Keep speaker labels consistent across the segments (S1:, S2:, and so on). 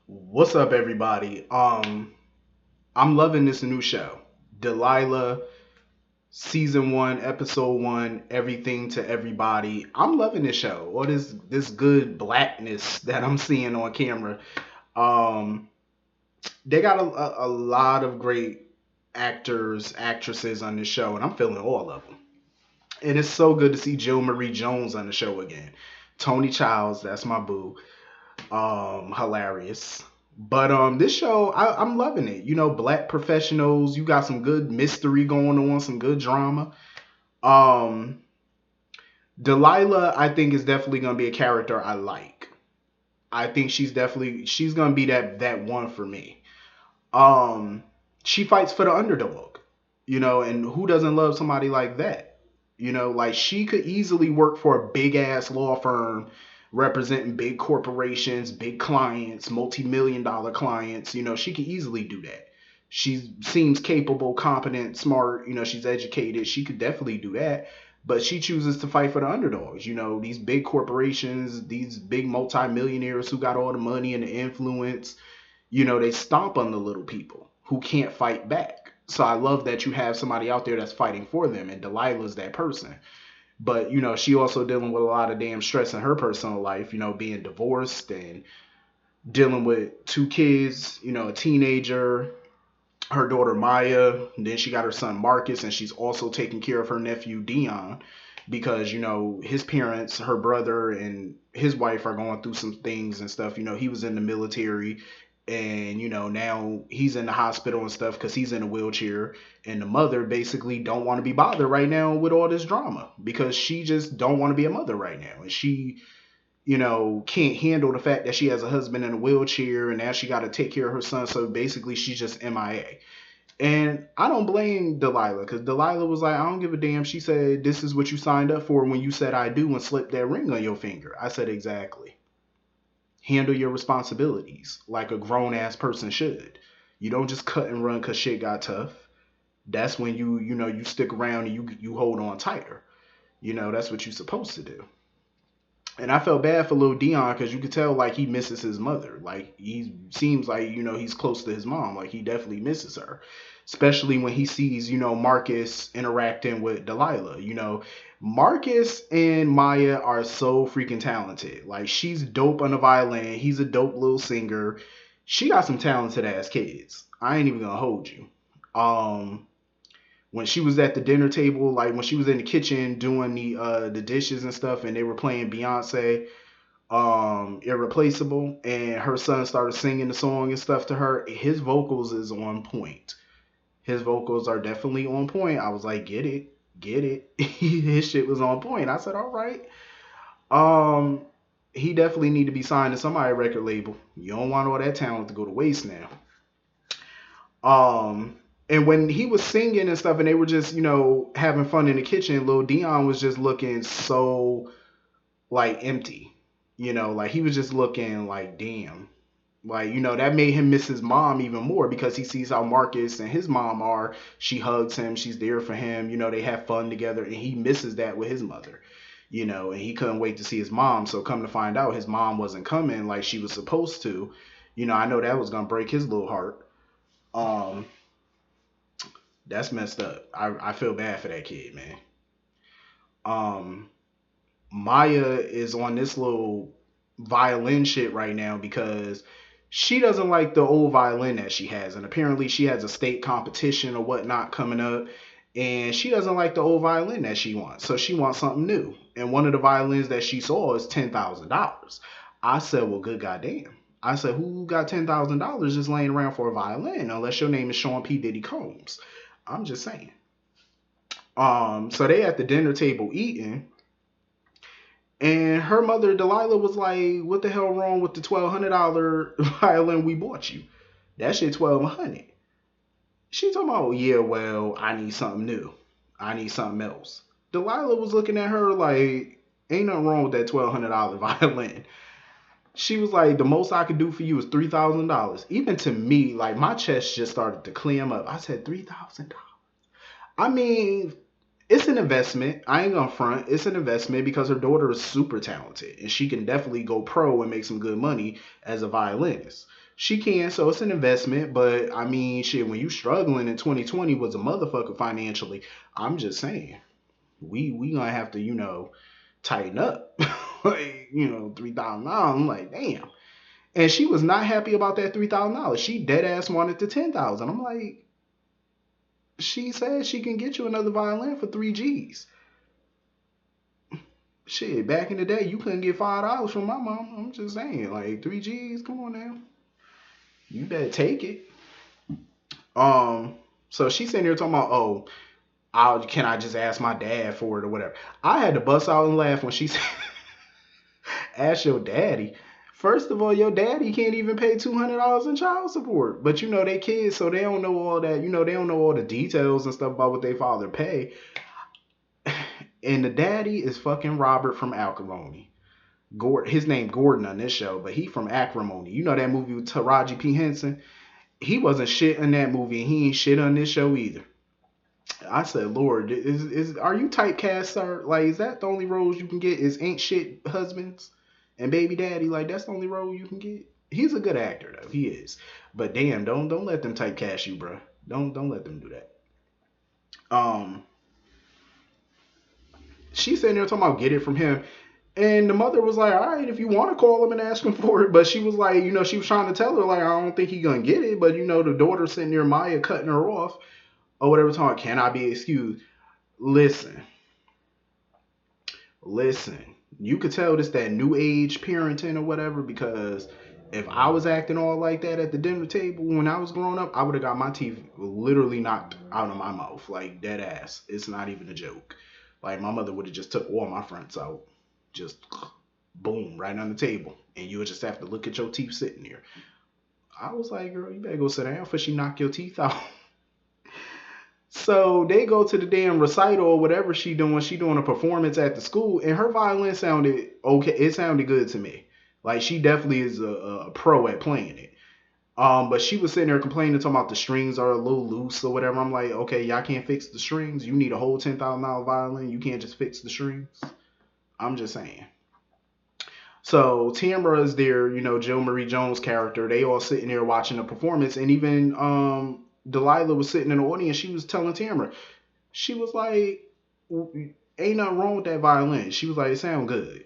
S1: What's up, everybody? I'm loving this new show, Delilah, season one, episode one, everything to everybody. I'm loving this show. All this good blackness that I'm seeing on camera. Um, they got a lot of great actors, actresses on this show, and I'm feeling all of them. And it's so good to see Jill Marie Jones on the show again. Tony Childs, that's my boo. Hilarious. But this show, I'm loving it. You know, black professionals. You got some good mystery going on, some good drama. Um, Delilah, I think is definitely gonna be a character I like. I think she's gonna be that one for me. Um, she fights for the underdog. You know, and who doesn't love somebody like that? You know, like she could easily work for a big ass law firm representing big corporations, big clients, multi-million dollar clients. You know, she could easily do that. She seems capable, competent, smart. You know, she's educated. She could definitely do that. But she chooses to fight for the underdogs. You know, these big corporations, these big multi-millionaires who got all the money and the influence. You know, they stomp on the little people who can't fight back. So I love that you have somebody out there that's fighting for them, and Delilah's that person. But you know, she also dealing with a lot of damn stress in her personal life. You know, being divorced and dealing with two kids. You know, a teenager, her daughter Maya. And then she got her son Marcus, and she's also taking care of her nephew Dion because you know his parents, her brother, and his wife are going through some things and stuff. You know, he was in the military, and you know now he's in the hospital and stuff because he's in a wheelchair, and the mother basically don't want to be bothered right now with all this drama because she just don't want to be a mother right now, and she can't handle the fact that she has a husband in a wheelchair and now she got to take care of her son, so basically she's just MIA. And I don't blame Delilah because Delilah was like, I don't give a damn. She said, this is what you signed up for when you said I do and slipped that ring on your finger. I said, exactly. Handle your responsibilities like a grown ass person should. You don't just cut and run because shit got tough. That's when you stick around and you hold on tighter. You know, that's what you're supposed to do. And I felt bad for little Dion because you could tell like he misses his mother. Like he seems like he's close to his mom. Like he definitely misses her, especially when he sees Marcus interacting with Delilah. You know, Marcus and Maya are so freaking talented. Like she's dope on the violin. He's a dope little singer. She got some talented ass kids. I ain't even gonna hold you. Um, when she was at the dinner table, like when she was in the kitchen doing the dishes and stuff, and they were playing Beyonce, Irreplaceable, and her son started singing the song and stuff to her. His vocals is on point. His vocals are definitely on point. I was like, get it, get it. His shit was on point. I said, all right. Um, he definitely need to be signed to somebody record label. You don't want all that talent to go to waste now. Um, and when he was singing and stuff, and they were just, having fun in the kitchen, Lil Dion was just looking so like empty. Like he was just looking like, damn. Like, that made him miss his mom even more because he sees how Marcus and his mom are. She hugs him, she's there for him, they have fun together, and he misses that with his mother. And he couldn't wait to see his mom. So come to find out his mom wasn't coming like she was supposed to. I know that was gonna break his little heart. Um, that's messed up. I feel bad for that kid, man. Um, Maya is on this little violin shit right now because she doesn't like the old violin that she has, and apparently she has a state competition or whatnot coming up, and she doesn't like the old violin that she wants, so she wants something new. And one of the violins that she saw is $10,000. I said, well, good goddamn. I said, who got $10,000 just laying around for a violin unless your name is Sean P. Diddy Combs? I'm just saying. So they at the dinner table eating, and her mother Delilah was like, "What the hell wrong with the $1,200 violin we bought you? That shit 1,200." She talking about, "Yeah, well, I need something new. I need something else." Delilah was looking at her like, "Ain't nothing wrong with that $1,200 violin." She was like, "The most I could do for you is $3,000." Even to me, like my chest just started to clam up. I said, $3,000. I mean, it's an investment. I ain't gonna front. It's an investment because her daughter is super talented and she can definitely go pro and make some good money as a violinist. She can, so it's an investment. But I mean, shit, when you struggling in 2020 was a motherfucker financially, I'm just saying, we gonna have to, tighten up. Like, $3,000. I'm like, damn. And she was not happy about that $3,000. She dead ass wanted the 10,000. I'm like, she said she can get you another violin for 3 G's. Shit, back in the day, you couldn't get $5 from my mom. I'm just saying, like 3 G's. Come on now, you better take it. Um, so she's sitting there talking about, oh, can I just ask my dad for it or whatever? I had to bust out and laugh when she said, ask your daddy. First of all, your daddy can't even pay $200 in child support. But they kids, so they don't know all that. They don't know all the details and stuff about what their father pay. And the daddy is fucking Robert from Acrimony. His name Gordon on this show, but he from Acrimony. You know that movie with Taraji P. Henson? He wasn't shit in that movie, and he ain't shit on this show either. I said, Lord, are you typecast, sir? Like, is that the only roles you can get? Is ain't shit husbands and baby daddy? Like, that's the only role you can get? He's a good actor though, he is. But damn, don't let them typecast you, bro. Don't let them do that. Um, she's sitting there talking about get it from him. And the mother was like, all right, if you want to call him and ask him for it. But she was like, she was trying to tell her, like, I don't think he's going to get it. But, the daughter sitting there, Maya, cutting her off or whatever, talking, can I be excused? Listen. You could tell this that new age parenting or whatever, because if I was acting all like that at the dinner table when I was growing up, I would have got my teeth literally knocked out of my mouth, like dead ass. It's not even a joke. Like, my mother would have just took all my fronts out. Just boom, right on the table. And you would just have to look at your teeth sitting there. I was like, girl, you better go sit down before she knock your teeth out. So they go to the damn recital or whatever she doing. She doing a performance at the school, and her violin sounded okay. It sounded good to me. Like, she definitely is a pro at playing it. But she was sitting there complaining, talking about the strings are a little loose or whatever. I'm like, okay, y'all can't fix the strings. You need a whole $10,000 violin. You can't just fix the strings. I'm just saying. So Tamara is there, Jill Marie Jones' character. They all sitting there watching the performance, and even Delilah was sitting in the audience. She was telling Tamara, she was like, "Ain't nothing wrong with that violin." She was like, "It sound good."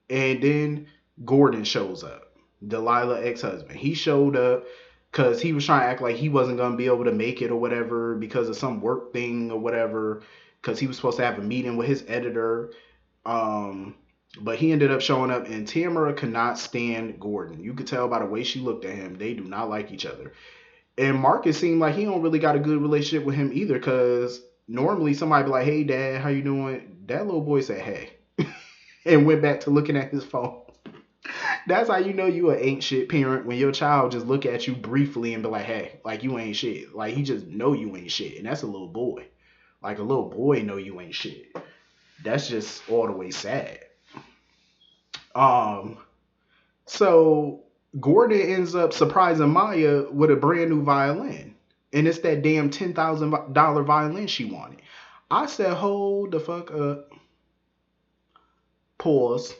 S1: And then Gordon shows up, Delilah ex-husband. He showed up because he was trying to act like he wasn't gonna be able to make it or whatever because of some work thing or whatever. Because he was supposed to have a meeting with his editor. But he ended up showing up, and Tamara could not stand Gordon. You could tell by the way she looked at him. They do not like each other. And Marcus seemed like he don't really got a good relationship with him either, because normally somebody be like, hey, Dad, how you doing? That little boy said, hey, and went back to looking at his phone. That's how you know you an ain't shit parent, when your child just look at you briefly and be like, hey, like you ain't shit. Like, he just know you ain't shit. And that's a little boy. Like, a little boy know you ain't shit. That's just all the way sad. So Gordon ends up surprising Maya with a brand new violin. And it's that damn $10,000 violin she wanted. I said, hold the fuck up. Pause.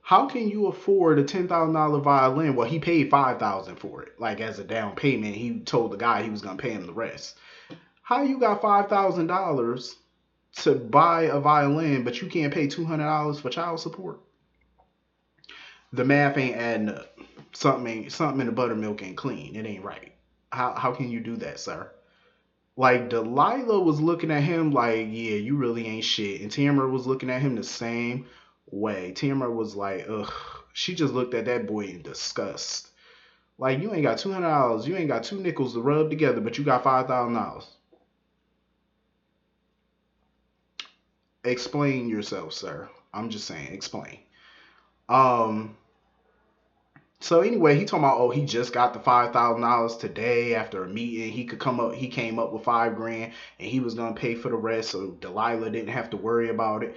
S1: How can you afford a $10,000 violin? Well, he paid $5,000 for it. Like, as a down payment, he told the guy he was going to pay him the rest. How you got $5,000 to buy a violin, but you can't pay $200 for child support? The math ain't adding up. Something in the buttermilk ain't clean. It ain't right. How can you do that, sir? Like, Delilah was looking at him like, yeah, you really ain't shit. And Tamara was looking at him the same way. Tamara was like, ugh. She just looked at that boy in disgust. Like, you ain't got $200. You ain't got two nickels to rub together, but you got $5,000. Explain yourself, sir. I'm just saying, explain. So anyway, he talking about, oh, he just got the $5,000 today after a meeting. He came up with $5,000 and he was gonna pay for the rest, so Delilah didn't have to worry about it.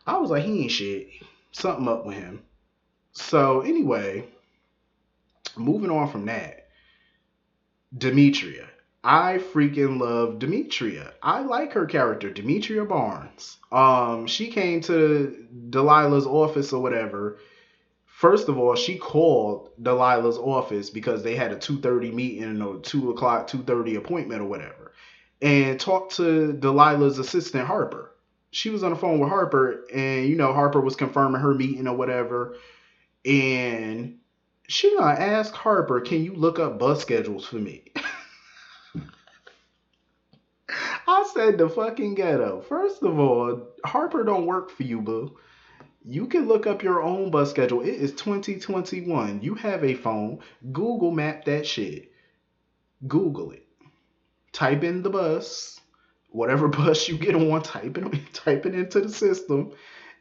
S1: I was like, he ain't shit. Something up with him. So anyway, moving on from that, Demetria. I freaking love Demetria. I like her character, Demetria Barnes. She came to Delilah's office or whatever First of all, she called Delilah's office because they had a 2:30 meeting or 2 o'clock, 2:30 appointment or whatever, and talked to Delilah's assistant Harper. She was on the phone with Harper, and Harper was confirming her meeting or whatever, and she gonna ask Harper, "Can you look up bus schedules for me?" I said the fucking ghetto. First of all, Harper don't work for you, boo. You can look up your own bus schedule. It is 2021. You have a phone. Google map that shit. Google it. Type in the bus. Whatever bus you get on, type it into the system,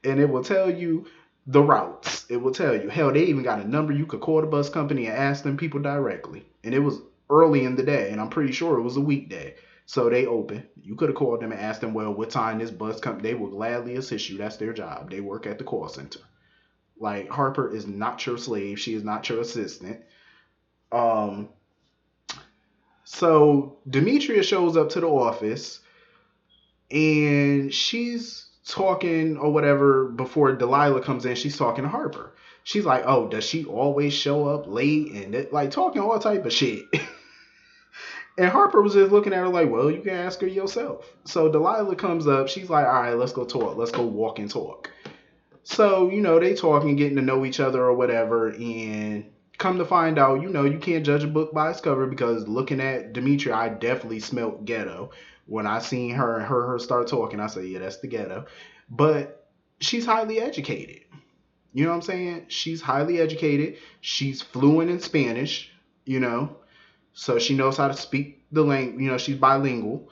S1: and it will tell you the routes. It will tell you. Hell, they even got a number you could call the bus company and ask them people directly. And it was early in the day, and I'm pretty sure it was a weekday. So they open. You could have called them and asked them, well, what time this bus comes. They will gladly assist you. That's their job. They work at the call center. Like, Harper is not your slave. She is not your assistant. Um, so Demetria shows up to the office, and she's talking or whatever before Delilah comes in. She's talking to Harper. She's like, "Oh, does she always show up late?" And like talking all type of shit. And Harper was just looking at her like, "Well, you can ask her yourself." So Delilah comes up. She's like, "All right, let's go talk. Let's go walk and talk." So they talking, getting to know each other or whatever, and come to find out, you can't judge a book by its cover, because looking at Demetria, I definitely smelt ghetto. When I seen her and heard her start talking, I said, yeah, that's the ghetto. But she's highly educated. You know what I'm saying? She's highly educated. She's fluent in Spanish, you know, so she knows how to speak the language. She's bilingual.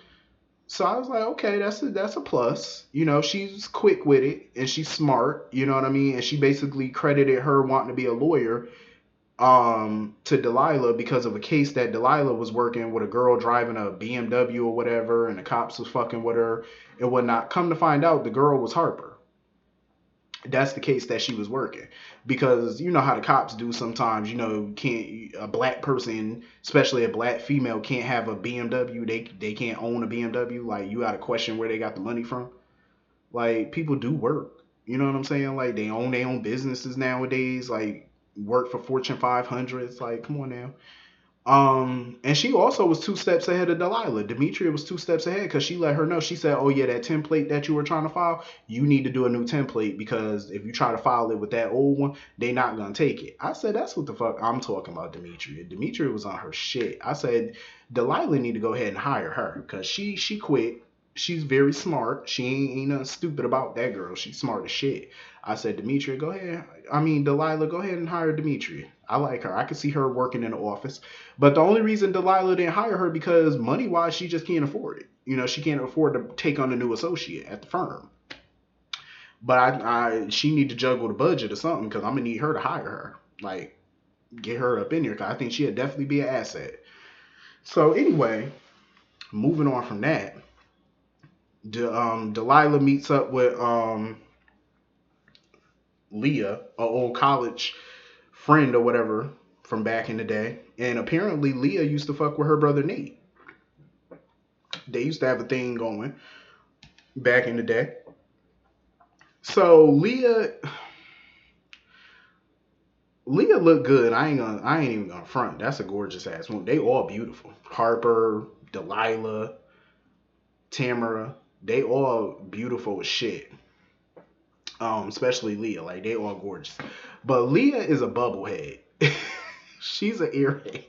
S1: So I was like, okay, that's a plus. She's quick with it and she's smart. You know what I mean? And she basically credited her wanting to be a lawyer to Delilah because of a case that Delilah was working with, a girl driving a BMW or whatever, and the cops was fucking with her and whatnot. Come to find out, the girl was Harper. That's the case that she was working, because you know how the cops do sometimes. Can't a black person, especially a black female, can't have a BMW. They can't own a BMW. Like, you got to question where they got the money from. Like, people do work. You know what I'm saying? Like, they own their own businesses nowadays. Like, work for Fortune 500s. Like, come on now. And she also was 2 steps ahead of Delilah. Demetria was 2 steps ahead because she let her know. She said, "Oh yeah, that template that you were trying to file, you need to do a new template, because if you try to file it with that old one, they not gonna take it." I said, "That's what the fuck I'm talking about, Demetria." Demetria was on her shit. I said, Delilah need to go ahead and hire her, because she quit. She's very smart. She ain't nothing stupid about that girl. She's smart as shit. I said, Demetria, go ahead. I mean, Delilah, go ahead and hire Demetria. I like her. I could see her working in the office. But the only reason Delilah didn't hire her, because money wise, she just can't afford it. She can't afford to take on a new associate at the firm. But she need to juggle the budget or something, because I'm gonna need her to hire her. Like, get her up in here, because I think she'd definitely be an asset. So anyway, moving on from that, Delilah meets up with Leah, an old college friend or whatever from back in the day. And apparently Leah used to fuck with her brother Nate. They used to have a thing going back in the day. So Leah looked good. I ain't even gonna front. That's a gorgeous ass woman. They all beautiful. Harper, Delilah, Tamara, they all beautiful as shit. Especially Leah. Like, they all gorgeous. But Leah is a bubblehead. She's an earhead.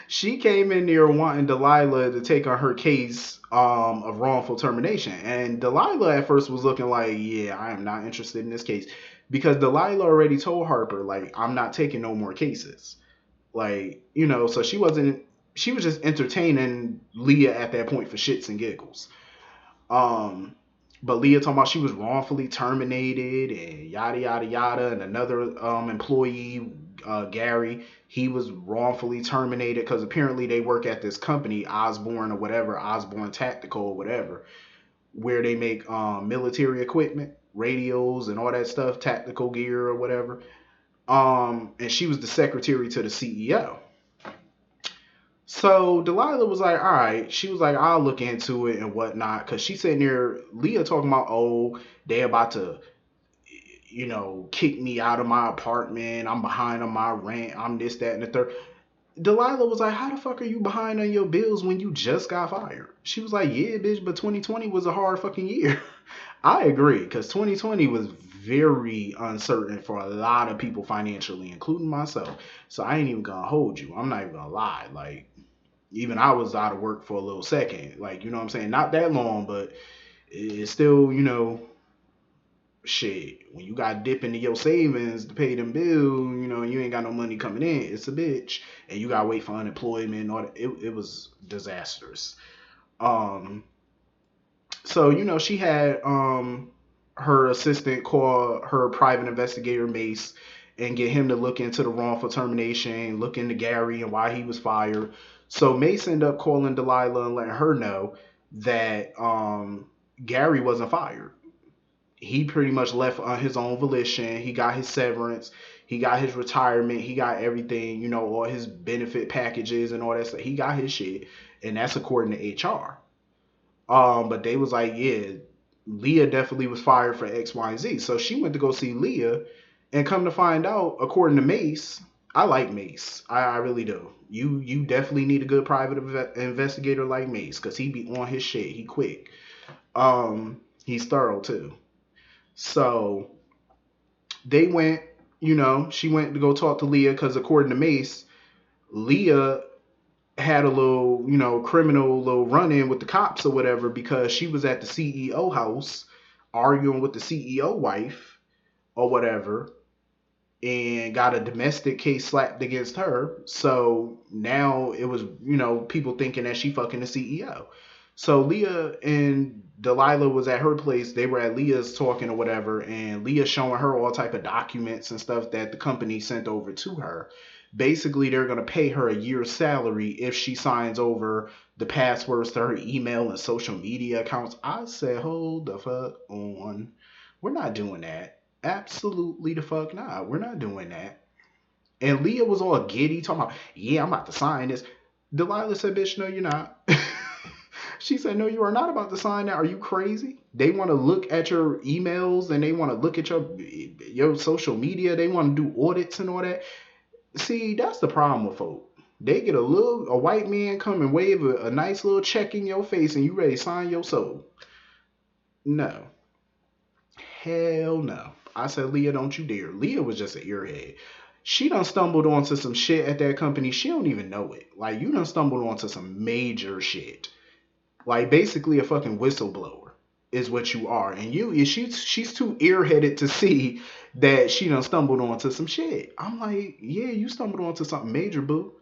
S1: She came in there wanting Delilah to take on her case of wrongful termination. And Delilah at first was looking like, yeah, I am not interested in this case. Because Delilah already told Harper, like, I'm not taking no more cases. Like, so she was just entertaining Leah at that point for shits and giggles. But Leah talking about she was wrongfully terminated and yada yada yada, and another employee, Gary, he was wrongfully terminated because apparently they work at this company, Osborne or whatever, Osborne Tactical or whatever, where they make military equipment, radios and all that stuff, tactical gear or whatever. And she was the secretary to the CEO. So Delilah was like, all right. She was like, I'll look into it and whatnot. Because she's sitting there, Leah talking about, oh, they about to, kick me out of my apartment. I'm behind on my rent. I'm this, that, and the third. Delilah was like, how the fuck are you behind on your bills when you just got fired? She was like, yeah, bitch, but 2020 was a hard fucking year. I agree, because 2020 was very uncertain for a lot of people financially, including myself. So I ain't even gonna hold you. I'm not even gonna lie. Like, even I was out of work for a little second. Like, you know what I'm saying? Not that long, but it's still, shit. When you got to dip into your savings to pay them bills, you ain't got no money coming in, it's a bitch. And you got to wait for unemployment and all that. It was disastrous. Um, so, she had her assistant call her private investigator, Mace, and get him to look into the wrongful termination, look into Gary and why he was fired. So Mace ended up calling Delilah and letting her know that Gary wasn't fired. He pretty much left on his own volition. He got his severance, he got his retirement, he got everything, all his benefit packages and all that stuff. He got his shit, and that's according to HR. But they was like, yeah, Leah definitely was fired for X, Y, and Z. So she went to go see Leah, and come to find out, according to Mace, I like Mace. I really do. You definitely need a good private investigator like Mace, because he be on his shit. He quick. He's thorough too. So they went, she went to go talk to Leah because according to Mace, Leah had a little, criminal little run in with the cops or whatever because she was at the CEO house arguing with the CEO wife or whatever and got a domestic case slapped against her. So now it was, people thinking that she fucking the CEO. So Leah and Delilah was at her place. They were at Leah's talking or whatever, and Leah showing her all type of documents and stuff that the company sent over to her. Basically, they're gonna pay her a year's salary if she signs over the passwords to her email and social media accounts. I said, hold the fuck on. We're not doing that. Absolutely the fuck not. We're not doing that. And Leah was all giddy, talking about, yeah, I'm about to sign this. Delilah said, bitch, no, you're not. She said, no, you are not about to sign that. Are you crazy? They want to look at your emails and they want to look at your social media. They want to do audits and all that. See, that's the problem with folk. They get a white man come and wave a nice little check in your face and you ready to sign your soul. No. Hell no. I said, Leah, don't you dare. Leah was just an earhead. She done stumbled onto some shit at that company. She don't even know it. Like, you done stumbled onto some major shit. Like, basically a fucking whistleblower is what you are. And she's too earheaded to see that she done stumbled onto some shit. I'm like, yeah, you stumbled onto something major, boo.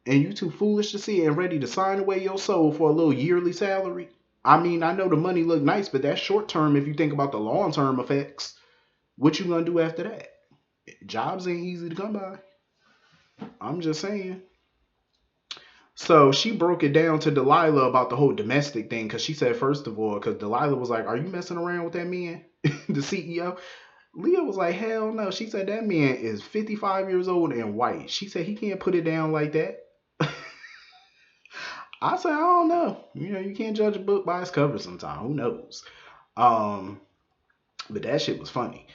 S1: And you too foolish to see it and ready to sign away your soul for a little yearly salary. I mean, I know the money look nice, but that's short term if you think about the long term effects. What you gonna do after that? Jobs ain't easy to come by. I'm just saying. So she broke it down to Delilah about the whole domestic thing because she said, first of all, because Delilah was like, are you messing around with that man, the CEO? Leah was like, hell no. She said, that man is 55 years old and white. She said, he can't put it down like that. I said, I don't know. You can't judge a book by its cover sometimes. Who knows? Um, but that shit was funny.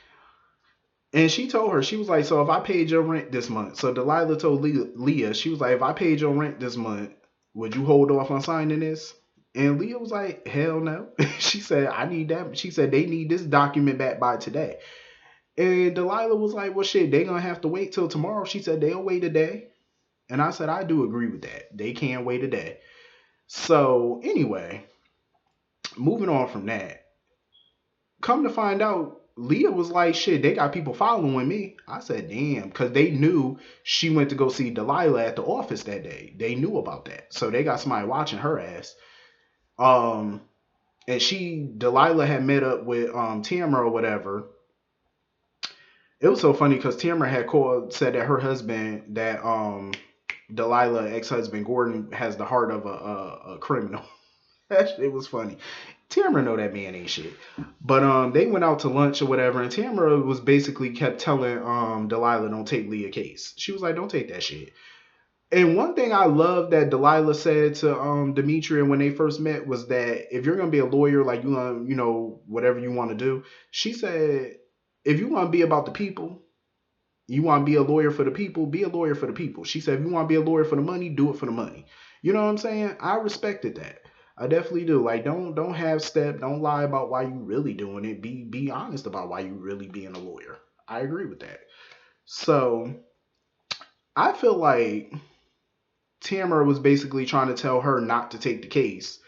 S1: And she told her, she was like, so if I paid your rent this month, so Delilah told Leah, she was like, if I paid your rent this month, would you hold off on signing this? And Leah was like, hell no. She said, I need that. She said, they need this document back by today. And Delilah was like, well, shit, they gonna have to wait till tomorrow. She said, they'll wait a day. And I said, I do agree with that. They can't wait a day. So anyway, moving on from that, come to find out, Leah was like, shit, they got people following me. I said, damn, because they knew she went to go see Delilah at the office that day. They knew about that. So they got somebody watching her ass. Um, and Delilah had met up with Tamara or whatever. It was so funny because Tamara had said that her husband, that Delilah ex-husband Gordon, has the heart of a criminal. That shit was funny. Tamara know that man ain't shit. But they went out to lunch or whatever, and Tamara was basically kept telling Delilah, don't take Leah's case. She was like, don't take that shit. And one thing I love that Delilah said to Demetria when they first met was that if you're gonna be a lawyer, like you gonna, whatever you want to do, she said, if you want to be about the people, you want to be a lawyer for the people, be a lawyer for the people. She said, if you want to be a lawyer for the money, do it for the money. You know what I'm saying? I respected that. I definitely do. Like, don't have step. Don't lie about why you really doing it. Be honest about why you really being a lawyer. I agree with that. So I feel like Tamara was basically trying to tell her not to take the case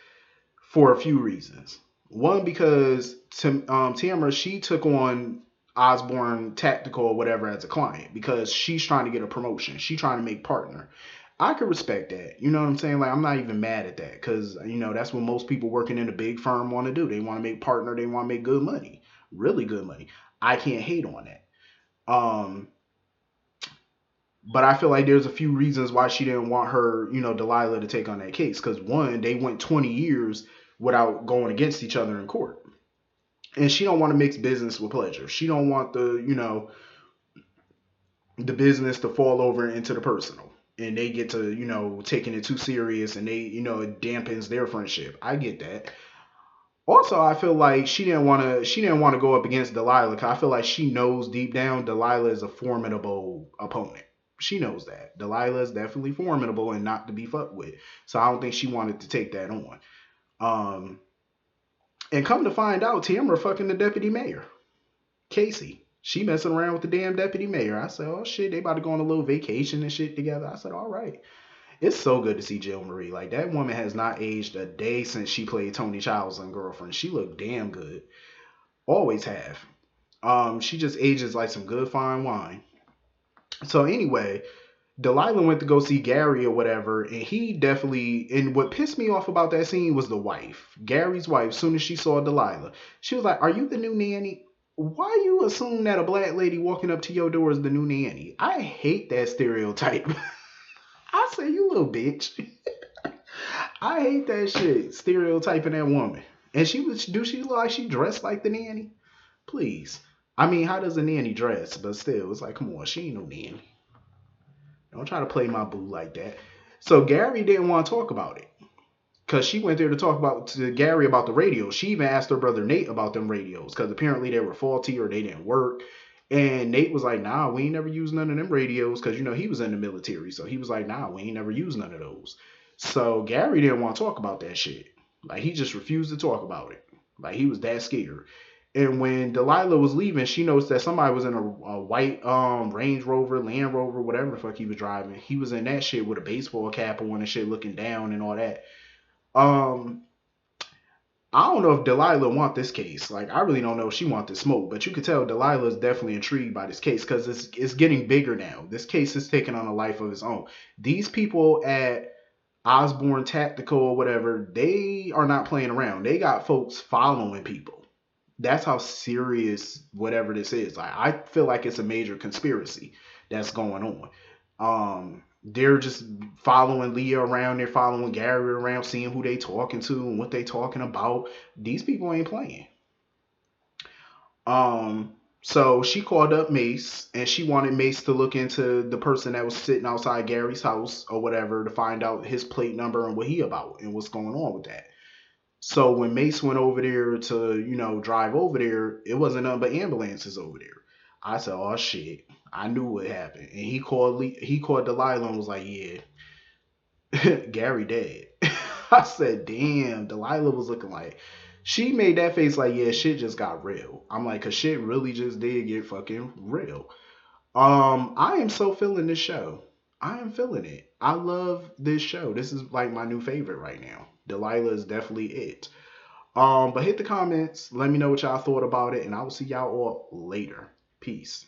S1: for a few reasons. One, because Tamara, she took on Osborne Tactical or whatever as a client because she's trying to get a promotion. She's trying to make partner. I could respect that. You know what I'm saying? Like, I'm not even mad at that because, that's what most people working in a big firm want to do. They want to make partner. They want to make good money, really good money. I can't hate on that. Um, but I feel like there's a few reasons why she didn't want her, Delilah to take on that case. Because one, they went 20 years without going against each other in court, and she don't want to mix business with pleasure. She don't want the business to fall over into the personal, and they get to taking it too serious, and they it dampens their friendship. I get that. Also, I feel like she didn't want to go up against Delilah because I feel like she knows deep down Delilah is a formidable opponent. She knows that Delilah is definitely formidable and not to be fucked with. So I don't think she wanted to take that on. Um, and come to find out, Tamara fucking the deputy mayor, Casey. She messing around with the damn deputy mayor. I said, oh shit, they about to go on a little vacation and shit together. I said, all right. It's so good to see Jill Marie. Like, that woman has not aged a day since she played Tony Childs on Girlfriend. She looked damn good. Always have. She just ages like some good fine wine. So anyway, Delilah went to go see Gary or whatever, and he definitely. And what pissed me off about that scene was the wife, Gary's wife. As soon as she saw Delilah, she was like, "Are you the new nanny?" Why you assume that a black lady walking up to your door is the new nanny? I hate that stereotype. I say, you little bitch. I hate that shit. Stereotyping that woman. And do she look like she dressed like the nanny? Please. I mean, how does a nanny dress? But still, it's like, come on, she ain't no nanny. Don't try to play my boo like that. So Gary didn't want to talk about it. Because she went there to talk to Gary about the radios. She even asked her brother Nate about them radios. Because apparently they were faulty or they didn't work. And Nate was like, nah, we ain't never used none of them radios. Because, he was in the military. So he was like, nah, we ain't never used none of those. So Gary didn't want to talk about that shit. Like, he just refused to talk about it. Like, he was that scared. And when Delilah was leaving, she noticed that somebody was in a white Range Rover, Land Rover, whatever the fuck he was driving. He was in that shit with a baseball cap on and shit, looking down and all that. Um, I don't know if Delilah want this case. Like, I really don't know if she want this smoke, but you could tell Delilah is definitely intrigued by this case because it's getting bigger now. This case is taking on a life of its own. These people at Osborne Tactical or whatever, they are not playing around. They got folks following people. That's how serious whatever this is. I feel like it's a major conspiracy that's going on. They're just following Leah around. They're following Gary around, seeing who they talking to and what they talking about. These people ain't playing. So she called up Mace and she wanted Mace to look into the person that was sitting outside Gary's house or whatever to find out his plate number and what he about and what's going on with that. So when Mace went over there to, drive over there, it wasn't nothing but ambulances over there. I said, "Oh shit!" I knew what happened, and he called Delilah and was like, "Yeah, Gary dead." I said, "Damn." Delilah was looking like she made that face like, "Yeah, shit just got real." I'm like, "Cause shit really just did get fucking real." I am so feeling this show. I am feeling it. I love this show. This is like my new favorite right now. Delilah is definitely it. But hit the comments. Let me know what y'all thought about it, and I will see y'all all later. Peace.